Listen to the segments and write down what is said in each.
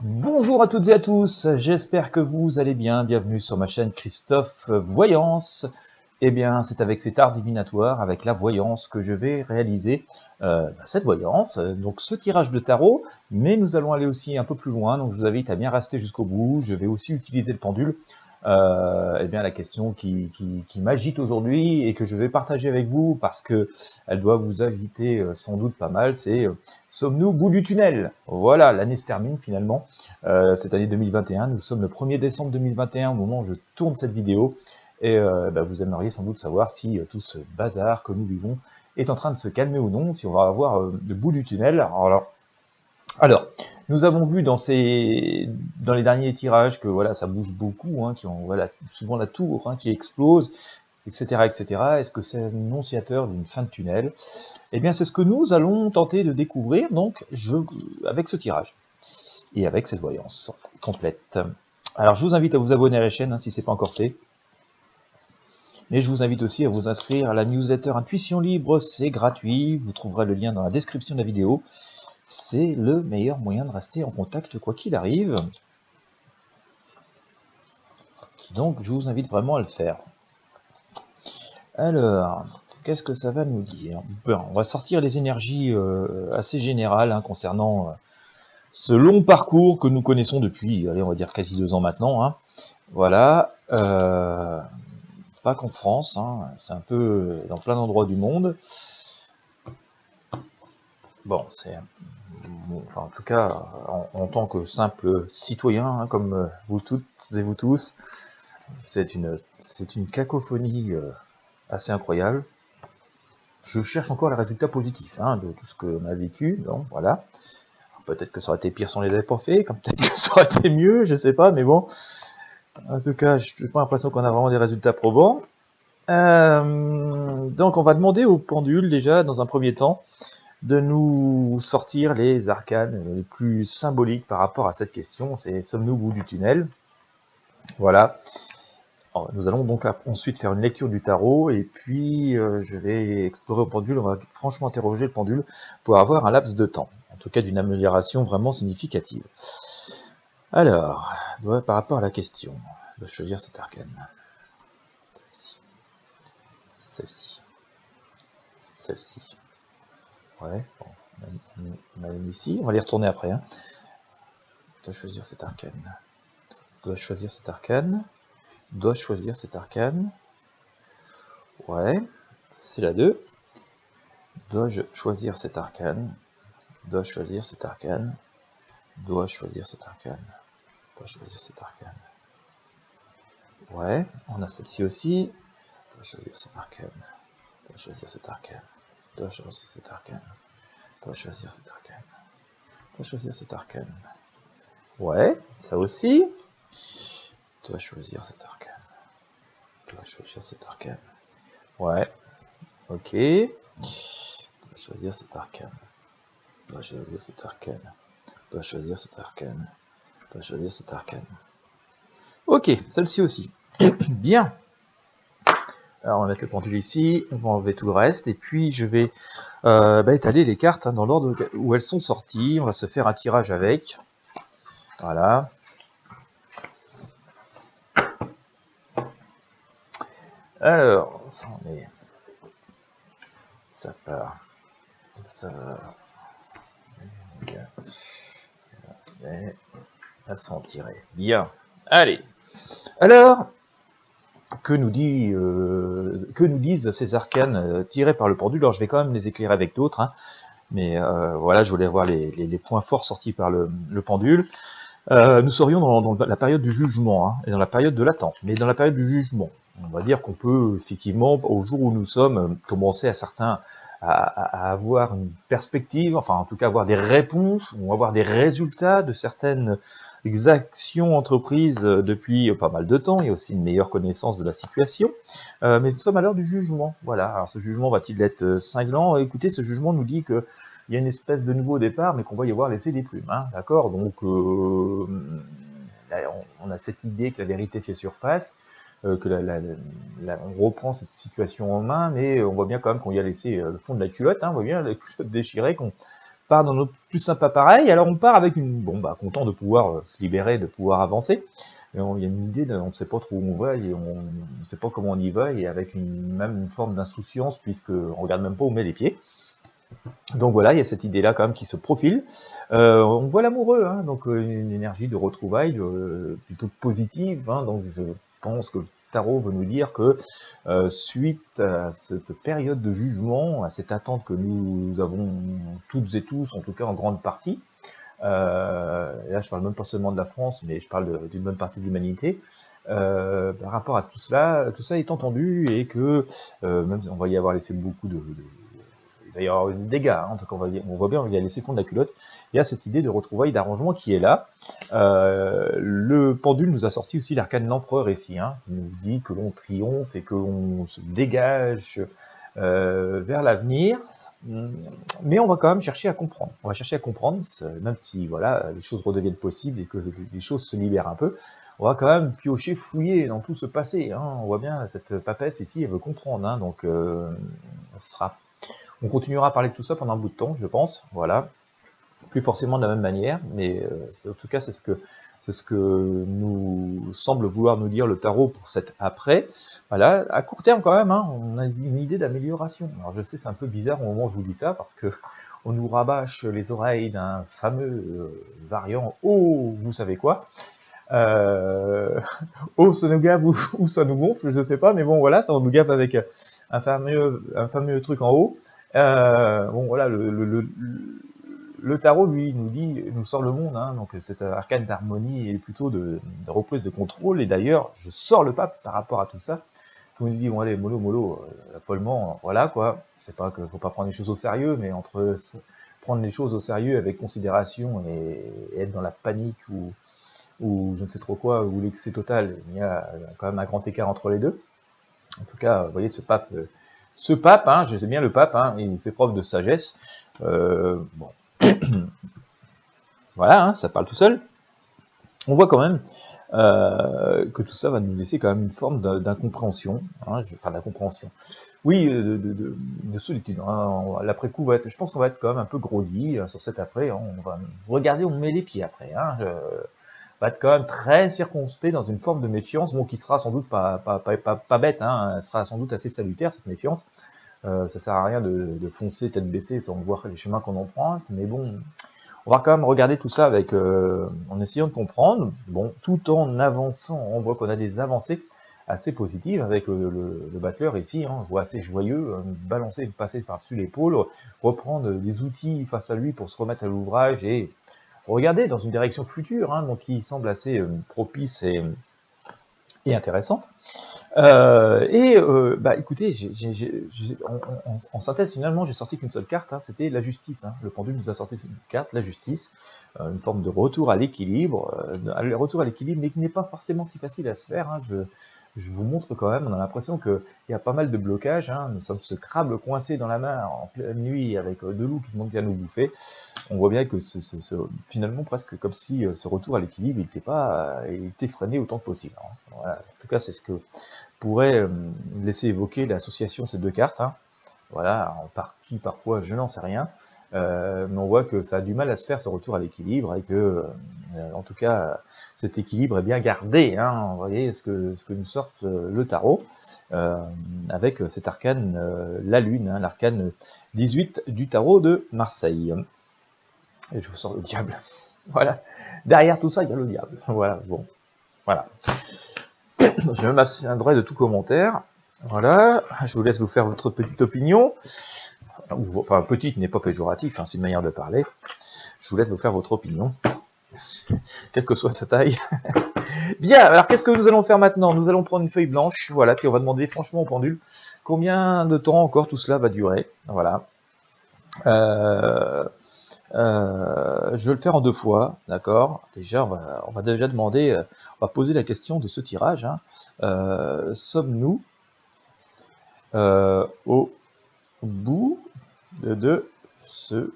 Bonjour à toutes et à tous, j'espère que vous allez bien, bienvenue sur ma chaîne Christophe Voyance. Eh bien, c'est avec cet art divinatoire, avec la voyance que je vais réaliser cette voyance, donc ce tirage de tarot, mais nous allons aller aussi un peu plus loin, donc je vous invite à bien rester jusqu'au bout. Je vais aussi utiliser le pendule. Eh bien, la question qui m'agite aujourd'hui et que je vais partager avec vous parce que elle doit vous agiter sans doute pas mal, c'est sommes-nous au bout du tunnel? Voilà, l'année se termine finalement, cette année 2021, nous sommes le 1er décembre 2021 au moment où je tourne cette vidéo, et vous aimeriez sans doute savoir si tout ce bazar que nous vivons est en train de se calmer ou non, si on va avoir le bout du tunnel. Alors, nous avons vu dans les derniers tirages que voilà, ça bouge beaucoup, hein, voilà, souvent la tour qui explose, etc., etc. Est-ce que c'est annonciateur d'une fin de tunnel? Eh bien, c'est ce que nous allons tenter de découvrir donc avec ce tirage et avec cette voyance complète. Alors, je vous invite à vous abonner à la chaîne si ce n'est pas encore fait. Mais je vous invite aussi à vous inscrire à la newsletter Intuition Libre, c'est gratuit. Vous trouverez le lien dans la description de la vidéo. C'est le meilleur moyen de rester en contact quoi qu'il arrive. Donc, je vous invite vraiment à le faire. Alors, qu'est-ce que ça va nous dire? On va sortir les énergies assez générales concernant ce long parcours que nous connaissons depuis, allez, on va dire quasi 2 ans maintenant. Voilà. Pas qu'en France, c'est un peu dans plein d'endroits du monde. Bon, en tout cas, en tant que simple citoyen, comme vous toutes et vous tous, c'est une cacophonie assez incroyable. Je cherche encore les résultats positifs de tout ce qu'on a vécu, donc voilà. Peut-être que ça aurait été pire si on les avait pas fait, comme peut-être que ça aurait été mieux, je sais pas, mais bon. En tout cas, je n'ai pas l'impression qu'on a vraiment des résultats probants. Donc on va demander au pendule déjà, dans un premier temps, de nous sortir les arcanes les plus symboliques par rapport à cette question. C'est sommes-nous au bout du tunnel? Voilà. Alors, nous allons donc ensuite faire une lecture du tarot et puis je vais explorer au pendule. On va franchement interroger le pendule pour avoir un laps de temps, en tout cas d'une amélioration vraiment significative. Alors, par rapport à la question, je vais choisir cette arcane. Celle-ci. Celle-ci. Ouais, bon, on a mis ici, on va les retourner après. Je dois choisir cette arcane. Je dois choisir cette arcane. Je dois choisir cette arcane. Ouais, c'est la 2. Dois-je choisir cette arcane? Dois-je choisir cette arcane? Dois-je choisir cette arcane? Dois-je choisir cette arcane? Ouais, on a celle-ci aussi. Dois-je choisir cette arcane? Dois-je choisir cette arcane? Dois-je choisir cette arcane? Dois-je choisir cette arcane? Dois-je choisir cette arcane? Ouais, ça aussi. Dois-je choisir cette arcane? Dois-je choisir cette arcane? Ouais, ok. Dois-je choisir cette arcane? Dois-je choisir cette arcane? Dois-je choisir cette arcane? Dois-je choisir cette arcane? Ok, celle-ci aussi. Bien. Alors on va mettre le pendule ici, on va enlever tout le reste, et puis je vais étaler les cartes dans l'ordre où elles sont sorties. On va se faire un tirage avec. Voilà. Alors, ça part. Ça elles sont tirées. Bien. Allez. Alors, que nous disent ces arcanes tirés par le pendule? Alors je vais quand même les éclairer avec d'autres, mais voilà, je voulais voir les points forts sortis par le pendule. Nous serions dans la période du jugement et dans la période de l'attente. Mais dans la période du jugement, on va dire qu'on peut effectivement, au jour où nous sommes, commencer à avoir une perspective, enfin en tout cas avoir des réponses, ou avoir des résultats de certaines actions entreprises depuis pas mal de temps. Il y a aussi une meilleure connaissance de la situation. Mais nous sommes à l'heure du jugement. Voilà. Alors ce jugement va-t-il être cinglant? Écoutez, ce jugement nous dit que il y a une espèce de nouveau départ, mais qu'on va y avoir laissé des plumes. D'accord? Donc, on a cette idée que la vérité fait surface, que on reprend cette situation en main, mais on voit bien quand même qu'on y a laissé le fond de la culotte, on voit bien la culotte déchirée, qu'on part dans notre plus sympa pareil. Alors on part avec une, bon bah content de pouvoir se libérer, de pouvoir avancer. Mais il y a une idée, on ne sait pas trop où on va et on ne sait pas comment on y va, et avec même une forme d'insouciance, puisqu'on regarde même pas où on met les pieds. Donc voilà, il y a cette idée-là quand même qui se profile. On voit l'amoureux, hein, donc une énergie de retrouvailles plutôt positive. Hein, donc je pense que le tarot veut nous dire que suite à cette période de jugement, à cette attente que nous avons toutes et tous, en tout cas en grande partie, et là je parle même pas seulement de la France, mais je parle d'une bonne partie de l'humanité, par rapport à tout ça est entendu, et que même on va y avoir laissé beaucoup il va y avoir des dégâts, hein, donc on voit bien, on y a laissé fondre la culotte. Il y a cette idée de retrouvailles, d'arrangement qui est là. Le pendule nous a sorti aussi l'arcane de l'empereur ici, hein, qui nous dit que l'on triomphe et que l'on se dégage vers l'avenir. Mais on va quand même chercher à comprendre. On va chercher à comprendre, même si voilà, les choses redeviennent possibles et que les choses se libèrent un peu. On va quand même piocher, fouiller dans tout ce passé. Hein. On voit bien cette papesse ici, elle veut comprendre. Hein, donc, on continuera à parler de tout ça pendant un bout de temps, je pense. Voilà, plus forcément de la même manière, mais en tout cas, c'est ce que nous semble vouloir nous dire le tarot pour cet après. Voilà, à court terme quand même, hein, on a une idée d'amélioration. Alors je sais, c'est un peu bizarre au moment où je vous dis ça, parce que on nous rabâche les oreilles d'un fameux variant « Oh, vous savez quoi ?» Oh, ça nous gave ou ça nous gonfle, je sais pas, mais bon voilà, ça nous gave avec un fameux truc en haut. Bon voilà, le tarot, lui, nous sort le monde, hein, donc c'est un arcane d'harmonie et plutôt de reprise de contrôle. Et d'ailleurs, je sors le pape par rapport à tout ça. Tout le monde dit, bon allez, mollo, affolement, voilà quoi. C'est pas qu'il faut pas prendre les choses au sérieux, mais entre prendre les choses au sérieux avec considération et être dans la panique ou je ne sais trop quoi, ou l'excès total, il y a quand même un grand écart entre les deux. En tout cas, vous voyez, ce pape, hein, je sais bien le pape, hein, il fait preuve de sagesse. Bon, voilà, hein, ça parle tout seul. On voit quand même que tout ça va nous laisser quand même une forme d'incompréhension, hein, d'incompréhension. Oui, de solitude. Hein. L'après-coup va être, je pense qu'on va être quand même un peu groggy sur cet après. Hein. On va regarder où on met les pieds après. Hein. Va être quand même très circonspect dans une forme de méfiance, bon, qui sera sans doute pas bête, hein, elle sera sans doute assez salutaire, cette méfiance. Ça sert à rien de foncer tête baissée sans voir les chemins qu'on emprunte, mais bon, on va quand même regarder tout ça avec, en essayant de comprendre, bon, tout en avançant. On voit qu'on a des avancées assez positives avec le battleur ici, hein, on voit assez joyeux, balancer, passer par-dessus l'épaule, reprendre des outils face à lui pour se remettre à l'ouvrage et regarder dans une direction future, hein, donc qui semble assez propice et intéressante. Bah écoutez, en synthèse, finalement, j'ai sorti qu'une seule carte, hein, c'était la justice. Hein. Le pendule nous a sorti une carte, la justice, une forme de retour à l'équilibre, mais qui n'est pas forcément si facile à se faire. Hein. Je vous montre quand même, on a l'impression qu'il y a pas mal de blocages. Hein. Nous sommes ce crabe coincé dans la mer en pleine nuit avec deux loups qui demandent à nous bouffer. On voit bien que c'est finalement presque comme si ce retour à l'équilibre, il était freiné autant que possible. Hein. Voilà. En tout cas, c'est ce que pourrait laisser évoquer l'association de ces deux cartes. Hein. Voilà, par qui, par quoi, je n'en sais rien. Mais on voit que ça a du mal à se faire, ce retour à l'équilibre, et que, en tout cas, cet équilibre est bien gardé. Hein, vous voyez ce que nous sort le tarot, avec cet arcane, la lune, hein, l'arcane 18 du tarot de Marseille. Et je vous sors le diable. Voilà. Derrière tout ça, il y a le diable. Voilà, bon. Voilà. Je m'abstiendrai de tout commentaire. Voilà. Je vous laisse vous faire votre petite opinion. Enfin, petite n'est pas péjoratif, hein, c'est une manière de parler. Je vous laisse vous faire votre opinion, quelle que soit sa taille. Bien, alors qu'est-ce que nous allons faire maintenant? Nous allons prendre une feuille blanche, voilà, puis on va demander franchement au pendule combien de temps encore tout cela va durer. Voilà. Je vais le faire en deux fois, d'accord. Déjà, on va déjà demander, on va poser la question de ce tirage. Hein. Sommes-nous au bout de ce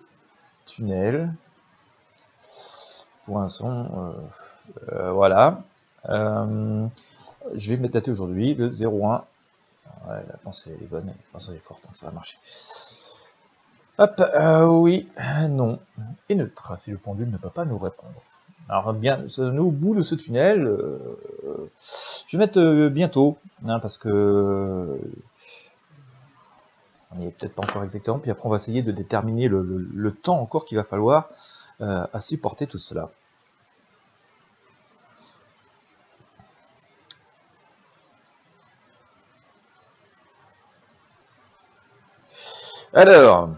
tunnel? Poinçon, voilà. Je vais me dater aujourd'hui, le 01. Ouais, la pensée elle est bonne, la pensée elle est forte, ça va marcher. Hop, oui, non, et neutre, si le pendule ne peut pas nous répondre. Alors bien, nous au bout de ce tunnel, je vais mettre bientôt, hein, parce que on n'y est peut-être pas encore exactement, puis après on va essayer de déterminer le temps encore qu'il va falloir à supporter tout cela. Alors,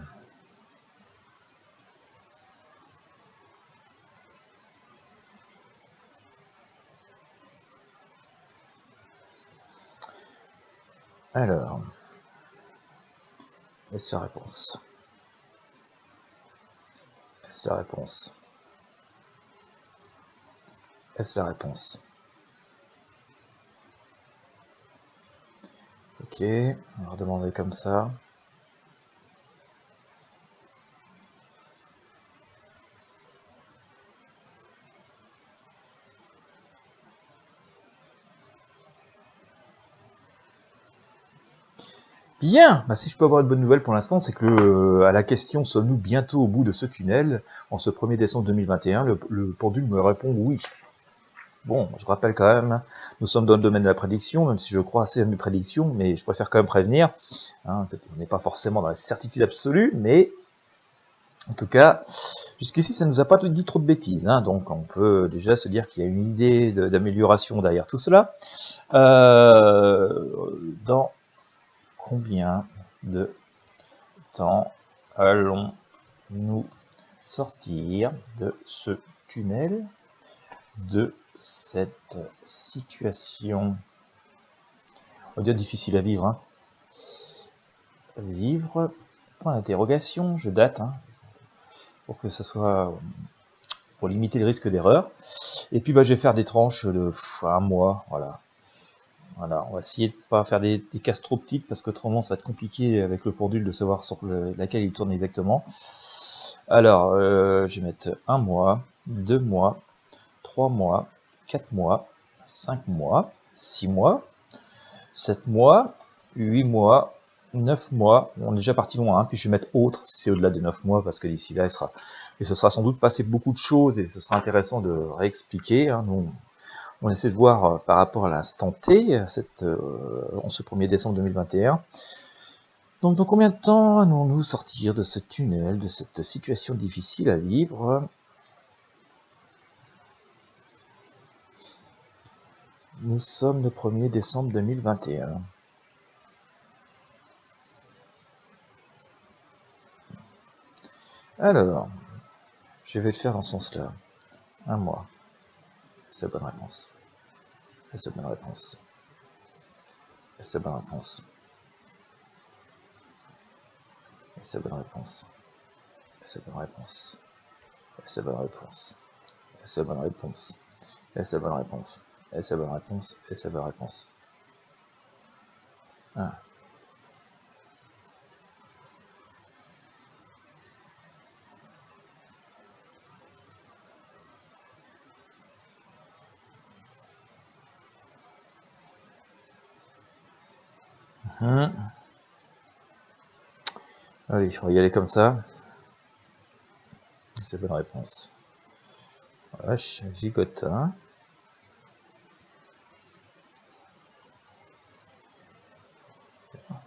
est-ce la réponse? Est-ce la réponse? Est-ce la réponse? Ok, on va redemander comme ça. Bien, bah, si je peux avoir une bonne nouvelle pour l'instant, c'est que à la question sommes-nous bientôt au bout de ce tunnel, en ce 1er décembre 2021, le pendule me répond oui. Bon, je rappelle quand même, nous sommes dans le domaine de la prédiction, même si je crois assez à mes prédictions, mais je préfère quand même prévenir. Hein, on n'est pas forcément dans la certitude absolue, mais en tout cas, jusqu'ici, ça ne nous a pas dit trop de bêtises. Hein, donc on peut déjà se dire qu'il y a une idée d'amélioration derrière tout cela. Dans combien de temps allons-nous sortir de ce tunnel, de cette situation, on va dire difficile à vivre, hein. Vivre, point d'interrogation, je date, hein, pour que ça soit, pour limiter le risque d'erreur. Et puis bah, je vais faire des tranches de un mois, voilà. Voilà, on va essayer de ne pas faire des cases trop petites parce qu'autrement ça va être compliqué avec le pendule de savoir sur laquelle il tourne exactement. Alors, je vais mettre 1 mois, 2 mois, 3 mois, 4 mois, 5 mois, 6 mois, 7 mois, 8 mois, 9 mois. On est déjà parti loin, hein, puis je vais mettre autre si c'est au-delà des 9 mois parce que d'ici là, et ce sera sans doute passé beaucoup de choses et ce sera intéressant de réexpliquer. Hein, nous, on essaie de voir par rapport à l'instant T, en ce 1er décembre 2021. Donc, dans combien de temps allons-nous sortir de ce tunnel, de cette situation difficile à vivre? Nous sommes le 1er décembre 2021. Alors, je vais le faire dans ce sens-là. 1 mois. C'est la bonne réponse. C'est la bonne réponse. C'est la bonne réponse. C'est la bonne réponse. C'est la bonne réponse. C'est la bonne réponse. C'est la bonne réponse. C'est la bonne réponse. C'est la bonne réponse. C'est la bonne réponse. Ah. Allez, je vais y aller comme ça. C'est la bonne réponse. Voilà, je gigote. Hein.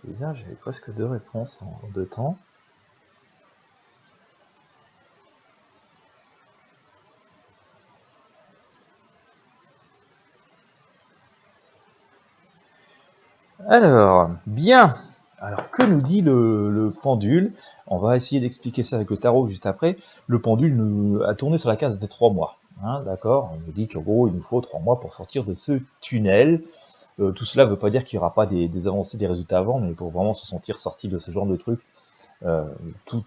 Bizarre, j'avais presque 2 réponses en 2 temps. Alors, bien. Alors, que nous dit le pendule? On va essayer d'expliquer ça avec le tarot juste après. Le pendule a tourné sur la case des 3 mois. Hein, d'accord? On nous dit qu'en gros, il nous faut 3 mois pour sortir de ce tunnel. Tout cela ne veut pas dire qu'il n'y aura pas des avancées, des résultats avant, mais pour vraiment se sentir sorti de ce genre de truc, tout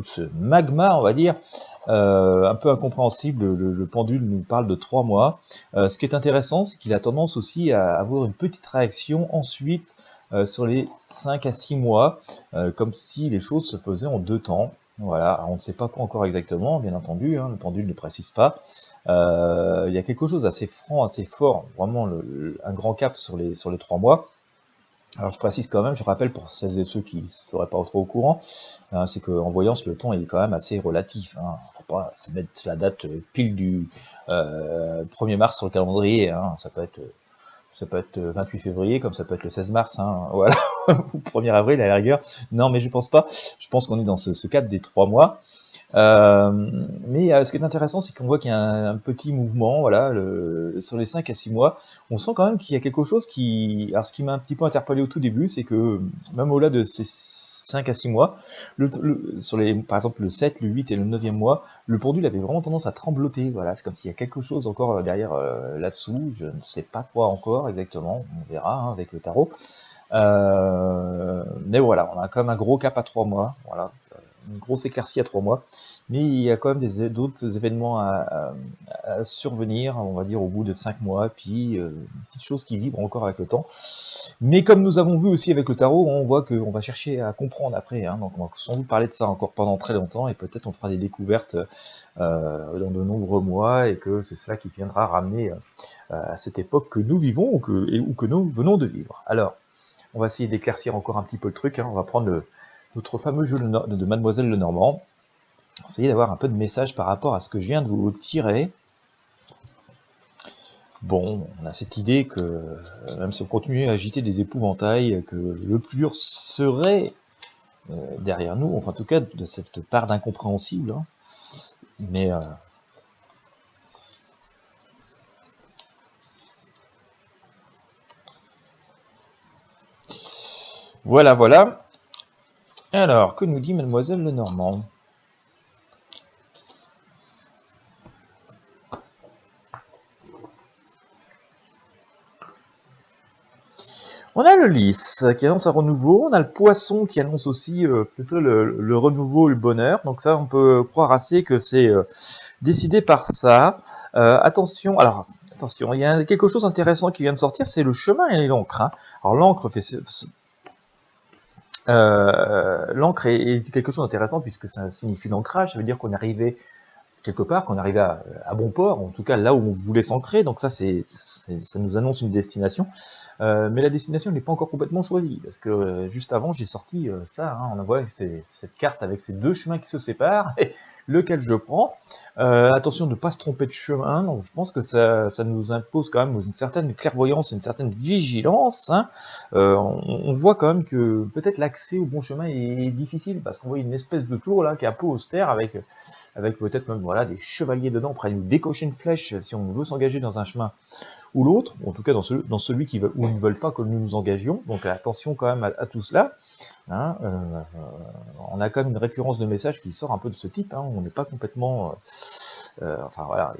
ce magma, on va dire, un peu incompréhensible, le pendule nous parle de 3 mois. Ce qui est intéressant, c'est qu'il a tendance aussi à avoir une petite réaction ensuite sur les 5 à 6 mois, comme si les choses se faisaient en 2 temps. Voilà, alors on ne sait pas quoi encore exactement, bien entendu, hein, le pendule ne précise pas. Il y a quelque chose d'assez franc, assez fort, vraiment un grand cap sur les 3 mois. Alors je précise quand même, je rappelle pour celles et ceux qui ne seraient pas trop au courant, hein, c'est qu'en voyance, le temps est quand même assez relatif. Hein. Faut pas se mettre la date pile du 1er mars sur le calendrier. Hein. Ça peut être 28 février, comme ça peut être le 16 mars, hein, voilà, ou 1er avril à la rigueur. Non, mais je pense pas. Je pense qu'on est dans ce cadre des 3 mois. Mais ce qui est intéressant, c'est qu'on voit qu'il y a un petit mouvement, voilà, sur les 5 à 6 mois. On sent quand même qu'il y a quelque chose qui... Alors, ce qui m'a un petit peu interpellé au tout début, c'est que même au-delà de ces 5 à 6 mois, sur par exemple le 7, le 8 et le 9e mois, le pendule avait vraiment tendance à trembloter. Voilà, c'est comme s'il y a quelque chose encore derrière là-dessous. Je ne sais pas quoi encore exactement. On verra hein, avec le tarot. Mais voilà, on a quand même un gros cap à 3 mois. Voilà, une grosse éclaircie à 3 mois, mais il y a quand même d'autres événements à survenir, on va dire au bout de 5 mois, puis une petite chose qui vibre encore avec le temps. Mais comme nous avons vu aussi avec le tarot, on voit qu'on va chercher à comprendre après, hein, donc on va sans doute parler de ça encore pendant très longtemps, et peut-être on fera des découvertes dans de nombreux mois, et que c'est cela qui viendra ramener à cette époque que nous vivons ou que nous venons de vivre. Alors, on va essayer d'éclaircir encore un petit peu le truc, hein, on va prendre notre fameux jeu de Mademoiselle Lenormand. Essayez d'avoir un peu de message par rapport à ce que je viens de vous tirer. Bon, on a cette idée que, même si on continue à agiter des épouvantails, que le plus dur serait derrière nous, enfin en tout cas de cette part d'incompréhensible. Hein. Mais voilà, voilà. Alors, que nous dit Mademoiselle Lenormand ? On a le lys qui annonce un renouveau, on a le poisson qui annonce aussi plutôt le renouveau, le bonheur. Donc ça, on peut croire assez que c'est décidé par ça. Attention, il y a quelque chose d'intéressant qui vient de sortir, c'est le chemin et l'encre. Hein. Alors l'encre l'encre est quelque chose d'intéressant puisque ça signifie l'ancrage, ça veut dire qu'on est arrivé quelque part, qu'on arrivait à bon port, en tout cas là où on voulait s'ancrer, donc ça, ça nous annonce une destination. Mais la destination n'est pas encore complètement choisie, parce que juste avant, j'ai sorti ça, hein, on voit cette carte avec ces deux chemins qui se séparent, et lequel je prends. Attention de ne pas se tromper de chemin, donc je pense que ça nous impose quand même une certaine clairvoyance, une certaine vigilance. Hein. On voit quand même que peut-être l'accès au bon chemin est difficile, parce qu'on voit une espèce de tour là qui est un peu austère, avec peut-être même voilà, des chevaliers dedans, prêts à nous décocher une flèche si on veut s'engager dans un chemin ou l'autre, en tout cas dans celui où ils ne veulent pas que nous nous engagions, donc attention quand même à tout cela. Hein, on a quand même une récurrence de messages qui sort un peu de ce type, hein, on n'est pas complètement... enfin voilà,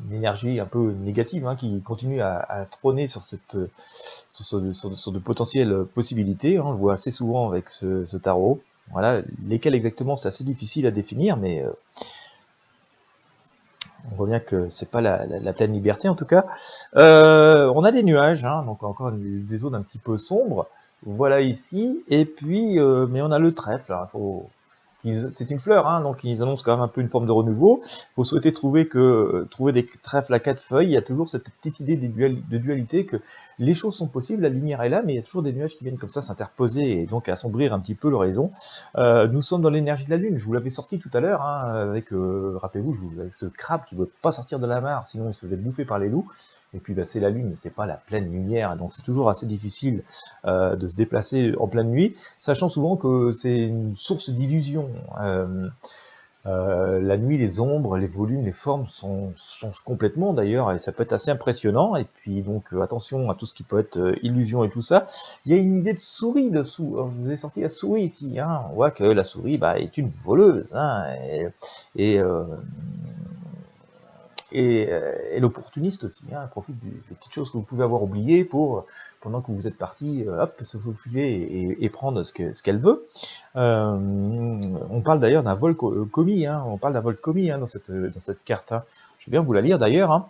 une énergie un peu négative hein, qui continue à trôner sur de potentielles possibilités, hein, on le voit assez souvent avec ce tarot. Voilà, lesquels exactement, c'est assez difficile à définir, mais on voit bien que c'est pas la pleine liberté en tout cas. On a des nuages, hein, donc encore des zones un petit peu sombres. Voilà ici, et puis, mais on a le trèfle. Hein, c'est une fleur, hein, donc ils annoncent quand même un peu une forme de renouveau. Il faut souhaiter trouver des trèfles à 4 feuilles. Il y a toujours cette petite idée de dualité que les choses sont possibles, la lumière est là, mais il y a toujours des nuages qui viennent comme ça s'interposer et donc assombrir un petit peu l'horizon. Nous sommes dans l'énergie de la Lune. Je vous l'avais sorti tout à l'heure, hein, avec, rappelez-vous, avec ce crabe qui ne veut pas sortir de la mare, sinon il se faisait bouffer par les loups. Et puis bah, c'est la Lune, c'est pas la pleine lumière, donc c'est toujours assez difficile de se déplacer en pleine nuit, sachant souvent que c'est une source d'illusion. La nuit, les ombres, les volumes, les formes changent complètement d'ailleurs, et ça peut être assez impressionnant. Et puis donc attention à tout ce qui peut être illusion et tout ça. Il y a une idée de souris dessous. Alors, je vous ai sorti la souris ici. Hein. On voit que la souris bah, est une voleuse. Hein, et l'opportuniste aussi, hein, elle profite des petites choses que vous pouvez avoir oubliées pour, pendant que vous êtes parti, hop, se faufiler et prendre ce qu'elle veut. On parle d'ailleurs d'un vol commis, hein, on parle d'un vol commis hein, dans cette carte. Hein. Je vais bien vous la lire d'ailleurs. Hein.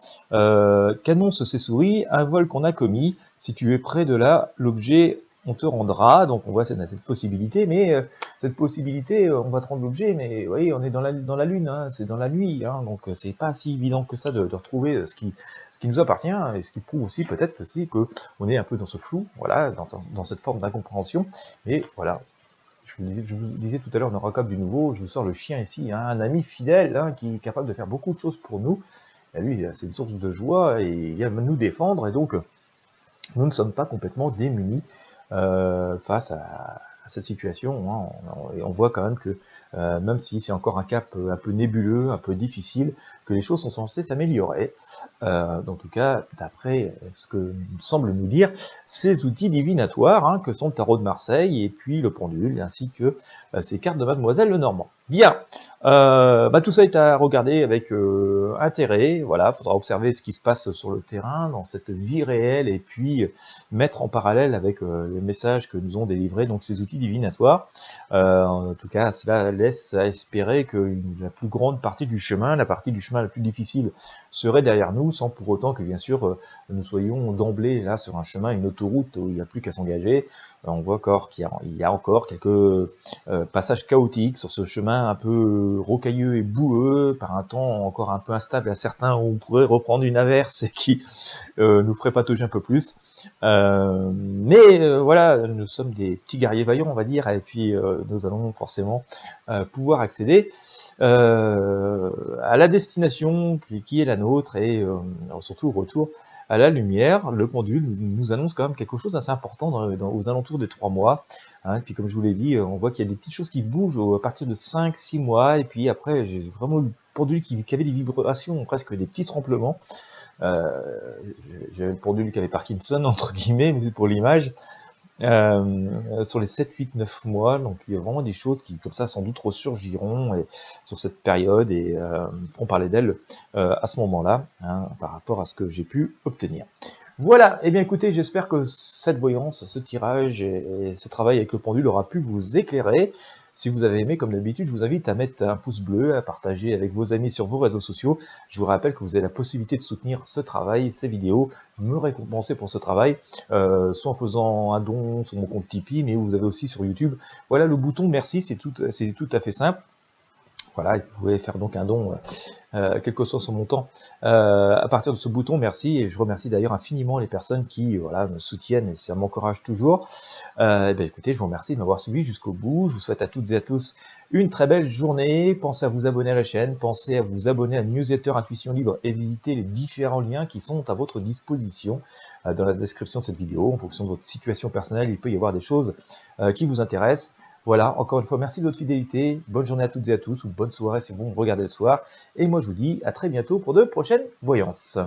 Qu'annonce ces souris? Un vol qu'on a commis, situé près de là, l'objet on te rendra. Donc on voit cette possibilité, mais cette possibilité, on va te rendre l'objet, mais vous voyez, on est dans la lune, hein, c'est dans la nuit, hein, donc c'est pas si évident que ça de retrouver ce qui nous appartient, et ce qui prouve aussi peut-être aussi que on est un peu dans ce flou, voilà, dans cette forme d'incompréhension. Mais voilà, je vous disais tout à l'heure dans Recap du Nouveau, je vous sors le chien ici, hein, un ami fidèle, hein, qui est capable de faire beaucoup de choses pour nous. Et lui, c'est une source de joie et il vient nous défendre, et donc nous ne sommes pas complètement démunis face à cette situation, hein. Et on voit quand même que même si c'est encore un cap un peu nébuleux, un peu difficile, que les choses sont censées s'améliorer. En tout cas, d'après ce que semblent nous dire ces outils divinatoires, hein, que sont le tarot de Marseille et puis le pendule, ainsi que ces cartes de Mademoiselle Lenormand. Bien, tout ça est à regarder avec intérêt. Voilà, il faudra observer ce qui se passe sur le terrain, dans cette vie réelle, et puis mettre en parallèle avec les messages que nous ont délivrés donc ces outils divinatoires. En tout cas, cela laisse à espérer que la plus grande partie du chemin, la partie du chemin la plus difficile, serait derrière nous, sans pour autant que, bien sûr, nous soyons d'emblée là sur un chemin, une autoroute où il n'y a plus qu'à s'engager. On voit encore qu'il y a encore quelques passages chaotiques sur ce chemin un peu rocailleux et boueux, par un temps encore un peu instable à certains, où on pourrait reprendre une averse et qui nous ferait patauger un peu plus. Voilà, nous sommes des petits guerriers vaillants, on va dire, et puis nous allons forcément pouvoir accéder à la destination qui est la nôtre, et surtout au retour à la lumière. Le pendule nous annonce quand même quelque chose d'assez important aux alentours des 3 mois. Hein. Et puis comme je vous l'ai dit, on voit qu'il y a des petites choses qui bougent à partir de 5-6 mois, et puis après j'ai vraiment le pendule qui avait des vibrations, presque des petits tremblements. J'avais le pendule qui avait Parkinson, entre guillemets, pour l'image, sur les 7, 8, 9 mois. Donc il y a vraiment des choses qui, comme ça, sans doute ressurgiront sur cette période, et feront parler d'elles à ce moment-là, hein, par rapport à ce que j'ai pu obtenir. Voilà, et bien écoutez, j'espère que cette voyance, ce tirage et ce travail avec le pendule aura pu vous éclairer. Si vous avez aimé, comme d'habitude, je vous invite à mettre un pouce bleu, à partager avec vos amis sur vos réseaux sociaux. Je vous rappelle que vous avez la possibilité de soutenir ce travail, ces vidéos, me récompenser pour ce travail, soit en faisant un don sur mon compte Tipeee, mais vous avez aussi sur YouTube, voilà, le bouton merci, c'est tout à fait simple. Voilà, vous pouvez faire donc un don, quel que soit son montant, à partir de ce bouton merci. Et je remercie d'ailleurs infiniment les personnes qui voilà, me soutiennent, et ça m'encourage toujours. Écoutez, je vous remercie de m'avoir suivi jusqu'au bout. Je vous souhaite à toutes et à tous une très belle journée. Pensez à vous abonner à la chaîne, pensez à vous abonner à la newsletter Intuition Libre, et visitez les différents liens qui sont à votre disposition dans la description de cette vidéo. En fonction de votre situation personnelle, il peut y avoir des choses qui vous intéressent. Voilà, encore une fois, merci de votre fidélité. Bonne journée à toutes et à tous, ou bonne soirée si vous me regardez le soir. Et moi, je vous dis à très bientôt pour de prochaines voyances.